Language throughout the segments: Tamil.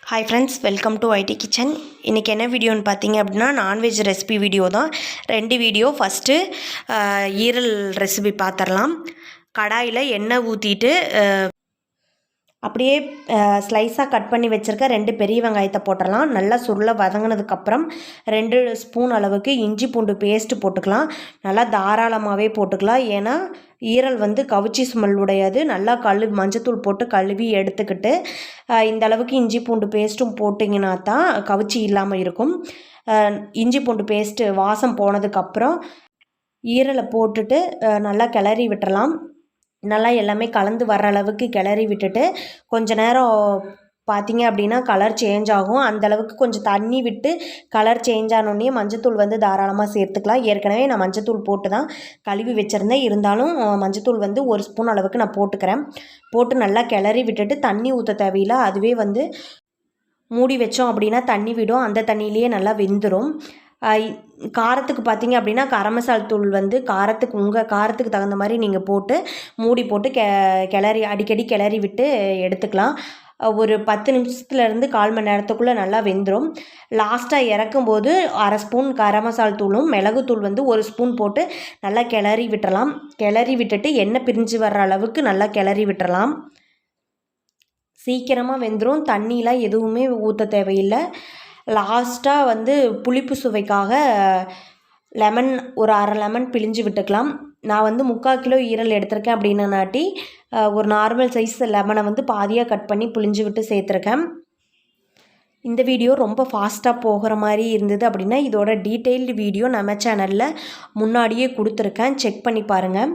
Hi friends, welcome to IT kitchen. இன்றைக்கி என்ன வீடியோன்னு பார்த்தீங்க அப்படின்னா, நான்வெஜ் ரெசிபி வீடியோ தான். 2 வீடியோ. ஃபஸ்ட்டு ஈரல் ரெசிபி பார்த்துடலாம். கடாயில் எண்ணெய் ஊற்றிட்டு அப்படியே ஸ்லைஸாக கட் பண்ணி வச்சுருக்க 2 பெரிய வெங்காயத்தை போட்டுடலாம். நல்லா சுருள வதங்கினதுக்கப்புறம் 2 ஸ்பூன் அளவுக்கு இஞ்சி பூண்டு பேஸ்ட்டு போட்டுக்கலாம். நல்லா தாராளமாகவே போட்டுக்கலாம். ஏன்னா ஈரல் கவிச்சி ஸ்மெல் உடையது. நல்லா மஞ்சத்தூள் போட்டு கழுவி எடுத்துக்கிட்டு இந்த அளவுக்கு இஞ்சி பூண்டு பேஸ்ட்டும் போட்டிங்கன்னா தான் கவிச்சி இல்லாமல் இருக்கும். இஞ்சி பூண்டு பேஸ்ட்டு வாசம் போனதுக்கப்புறம் ஈரலை போட்டுட்டு நல்லா கிளறி விட்டுறலாம். நல்லா எல்லாமே கலந்து வர்ற அளவுக்கு கிளறி விட்டுட்டு கொஞ்ச நேரம் பார்த்திங்க அப்படின்னா கலர் சேஞ்ச் ஆகும். அந்தளவுக்கு கொஞ்சம் தண்ணி விட்டு கலர் சேஞ்ச் ஆனோடனே மஞ்சத்தூள் தாராளமாக சேர்த்துக்கலாம். ஏற்கனவே நான் மஞ்சத்தூள் போட்டு தான் கழுவி வச்சுருந்தேன். இருந்தாலும் மஞ்சத்தூள் 1 ஸ்பூன் அளவுக்கு நான் போட்டுக்கிறேன். போட்டு நல்லா கிளறி விட்டுட்டு தண்ணி ஊற்ற தேவையில்லை. அதுவே மூடி வச்சோம் அப்படின்னா தண்ணி விடும். அந்த தண்ணியிலேயே நல்லா வெந்துடும். காரத்துக்கு பார்த்திங்க அப்படின்னா கரம் மசால் தூள் காரத்துக்கு உங்கள் காரத்துக்கு தகுந்த மாதிரி நீங்கள் போட்டு மூடி போட்டு கிளறி அடிக்கடி கிளறி விட்டு எடுத்துக்கலாம். ஒரு 10 நிமிஷத்துலேருந்து 1/4 மணி நேரத்துக்குள்ளே நல்லா வெந்துடும். லாஸ்ட்டாக இறக்கும்போது 1/2 ஸ்பூன் கரம் மசால் தூளும் மிளகுத்தூள் 1 ஸ்பூன் போட்டு நல்லா கிளறி விட்டுறலாம். கிளறி விட்டுட்டு எண்ணெய் பிரிஞ்சு வர்ற அளவுக்கு நல்லா கிளறி விட்டுறலாம். சீக்கிரமாக வெந்துடும். தண்ணிலாம் எதுவுமே ஊற்ற தேவையில்லை. லாஸ்ட்டாக புளிப்பு சுவைக்காக லெமன் ஒரு 1/2 லெமன் பிழிஞ்சு விட்டுக்கலாம். நான் 3/4 கிலோ ஈரல் எடுத்திருக்கேன் அப்படின்னாட்டி ஒரு நார்மல் சைஸ் லெமனை பாதியாக கட் பண்ணி பிழிஞ்சு விட்டு சேர்த்துருக்கேன். இந்த வீடியோ ரொம்ப ஃபாஸ்ட்டாக போகிற மாதிரி இருந்தது அப்படின்னா இதோட டீட்டெயில்டு வீடியோ நம்ம சேனலில் முன்னாடியே கொடுத்துருக்கேன், செக் பண்ணி பாருங்கள்.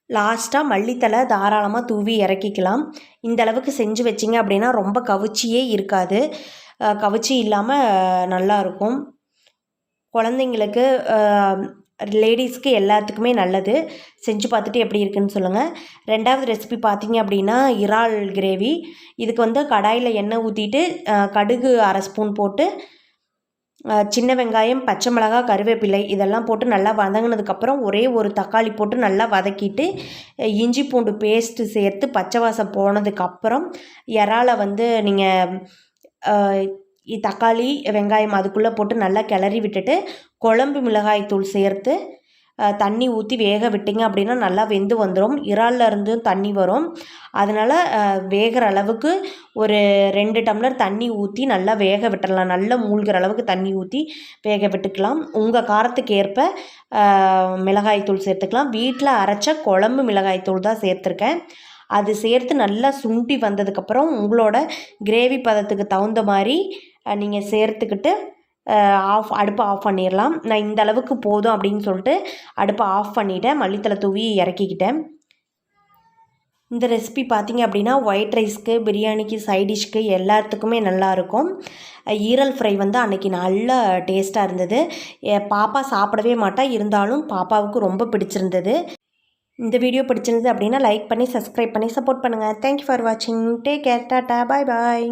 லாஸ்ட்டாக மல்லித்தலை தாராளமாக தூவி இறக்கிக்கலாம். இந்த அளவுக்கு செஞ்சு வச்சிங்க அப்படின்னா ரொம்ப கவிச்சியே இருக்காது. கவிச்சி இல்லாமல் நல்லாயிருக்கும். குழந்தைங்களுக்கு லேடிஸ்க்கு எல்லாத்துக்குமே நல்லது. செஞ்சு பார்த்துட்டு எப்படி இருக்குன்னு சொல்லுங்கள். 2வது ரெசிபி பார்த்திங்க அப்படின்னா இறால் கிரேவி. இதுக்கு கடாயில் எண்ணெய் ஊற்றிட்டு கடுகு 1/2 ஸ்பூன் போட்டு சின்ன வெங்காயம், பச்சை மிளகாய், கருவேப்பிலை இதெல்லாம் போட்டு நல்லா வதங்கினதுக்கப்புறம் ஒரே ஒரு தக்காளி போட்டு நல்லா வதக்கிட்டு இஞ்சி பூண்டு பேஸ்ட்டு சேர்த்து பச்சை வாசம் போனதுக்கப்புறம் இறாலை நீங்கள் தக்காளி வெங்காயம் அதுக்குள்ளே போட்டு நல்லா கிளறி விட்டுட்டு குழம்பு மிளகாய் தூள் சேர்த்து தண்ணி ஊற்றி வேக விட்டிங்க அப்படின்னா நல்லா வெந்து வந்துடும். இறாலில் இருந்தும் தண்ணி வரும். அதனால் வேகிற அளவுக்கு ஒரு 2 டம்ளர் தண்ணி ஊற்றி நல்லா வேக விட்டுடலாம். நல்லா மூழ்கிற அளவுக்கு தண்ணி ஊற்றி வேக விட்டுக்கலாம். உங்கள் காரத்துக்கு ஏற்ப மிளகாய் தூள் சேர்த்துக்கலாம். வீட்டில் அரைச்ச குழம்பு மிளகாய் தூள் தான் சேர்த்துருக்கேன். அது சேர்த்து நல்லா சுண்டி வந்ததுக்கப்புறம் உங்களோட கிரேவி பதத்துக்கு தகுந்த மாதிரி நீங்கள் சேர்த்துக்கிட்டு அடுப்பை ஆஃப் பண்ணிடலாம். நான் இந்த அளவுக்கு போதும் அப்படின்னு சொல்லிட்டு அடுப்பை ஆஃப் பண்ணிவிட்டேன். மல்லித்தலை தூவி இறக்கிக்கிட்டேன். இந்த ரெசிபி பார்த்திங்க அப்படின்னா ஒயிட் ரைஸ்க்கு, பிரியாணிக்கு, சைடிஷ்க்கு எல்லாத்துக்குமே நல்லாயிருக்கும். ஈரல் ஃப்ரை அன்றைக்கி நல்லா டேஸ்ட்டாக இருந்தது. பாப்பா சாப்பிடவே மாட்டா, இருந்தாலும் பாப்பாவுக்கு ரொம்ப பிடிச்சிருந்தது. இந்த வீடியோ பிடிச்சிருந்தது அப்படின்னா லைக் பண்ணி சப்ஸ்கிரைப் பண்ணி சப்போர்ட் பண்ணுங்கள். தேங்க்யூ ஃபார் வாட்சிங். Take care. டாட்டா. பாய் பாய்.